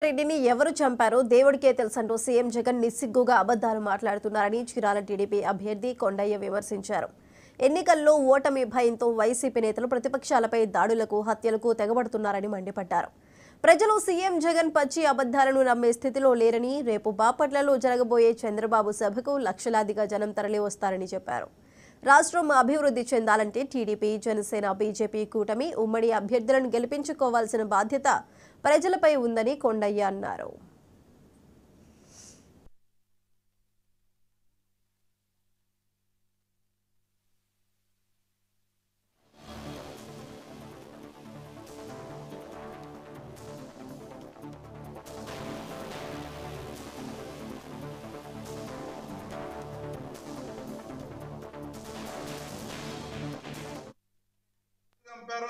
రెడ్డిని ఎవరు చంపారో దేవుడికే తెలుసంటూ సీఎం జగన్ నిస్సిగ్గుగా అబద్ధాలు మాట్లాడుతున్నారని చీరాల టీడీపీ అభ్యర్థి కొండయ్య విమర్శించారు. ఎన్నికల్లో ఓటమి భయంతో వైసీపీ నేతలు ప్రతిపక్షాలపై దాడులకు, హత్యలకు తెగబడుతున్నారని మండిపడ్డారు. ప్రజలు సీఎం జగన్ పచ్చి అబద్ధాలను నమ్మే స్థితిలో లేరని, రేపు బాపట్లలో జరగబోయే చంద్రబాబు సభకు లక్షలాదిగా జనం తరలి వస్తారని చెప్పారు. రాష్ట్రం అభివృద్ధి చెందాలంటే టీడీపీ, జనసేన, బీజేపీ కూటమి ఉమ్మడి అభ్యర్థులను గెలిపించుకోవాల్సిన బాధ్యత ప్రజలపై ఉందని కొండయ్య అన్నారు.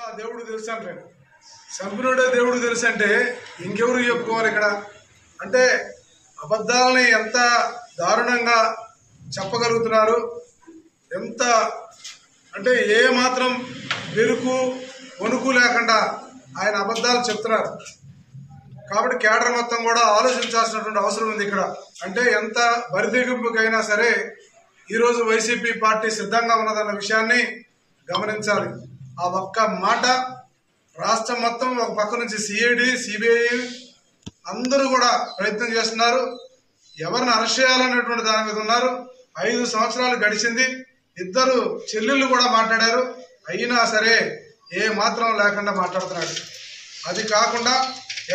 ఆ దేవుడు తెలుసు అంటే సంపన్నుడే దేవుడు తెలుసు అంటే ఇంకెవరు చెప్పుకోవాలి ఇక్కడ అంటే అబద్ధాలని ఎంత దారుణంగా చెప్పగలుగుతున్నారు, ఎంత అంటే ఏ మాత్రం బెరుకు వణుకు లేకుండా ఆయన అబద్ధాలు చెప్తున్నారు. కాబట్టి కేడర్ మొత్తం కూడా ఆలోచించాల్సినటువంటి అవసరం ఉంది ఇక్కడ. అంటే ఎంత బరిదెగింపుకైనా సరే ఈరోజు వైసీపీ పార్టీ సిద్ధంగా ఉన్నదన్న విషయాన్ని గమనించాలి. ఆ ఒక్క మాట రాష్ట్రం మొత్తం ఒక పక్క నుంచి సిఐడి, సిబిఐ అందరూ కూడా ప్రయత్నం చేస్తున్నారు. ఎవరిని అరెస్ట్ చేయాలనేటువంటి దాని మీద ఉన్నారు. 5 సంవత్సరాలు గడిచింది, ఇద్దరు చెల్లెళ్ళు కూడా మాట్లాడారు. అయినా సరే ఏ మాత్రం లేకుండా మాట్లాడుతున్నాడు. అది కాకుండా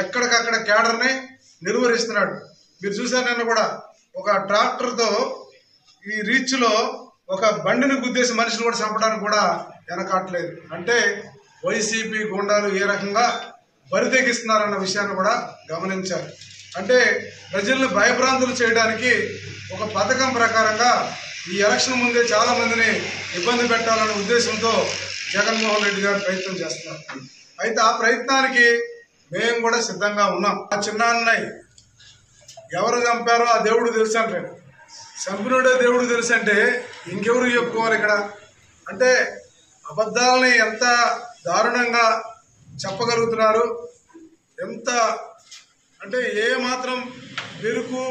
ఎక్కడికక్కడ కేడర్ని నిర్వహిస్తున్నాడు. మీరు చూసారు, నిన్న కూడా ఒక ట్రాక్టర్తో ఈ రీచ్లో ఒక బండిని గుద్దేసి మనిషిని కూడా చంపడానికి కూడా వెనకాట్లేదు. అంటే వైసీపీ గుండాలు ఏ రకంగా బరితెగిస్తున్నారన్న విషయాన్ని కూడా గమనించారు. అంటే ప్రజలను భయభ్రాంతులు చేయడానికి ఒక పథకం ప్రకారంగా ఈ ఎలక్షన్ ముందే చాలా మందిని ఇబ్బంది పెట్టాలనే ఉద్దేశంతో జగన్మోహన్ రెడ్డి గారు ప్రయత్నం చేస్తున్నారు. అయితే ఆ ప్రయత్నానికి మేము కూడా సిద్ధంగా ఉన్నాం. ఆ చిన్నాన్నయ్య ఎవరు చంపారో ఆ దేవుడు తెలుసు అంటే సంపన్నుడే దేవుడు తెలుసు అంటే ఇంకెవరు చెప్పుకోవాలి ఇక్కడ అంటే అబద్ధాలని ఎంత దారుణంగా చెప్పగలుగుతున్నారు, ఎంత అంటే ఏ మాత్రం బెరుకు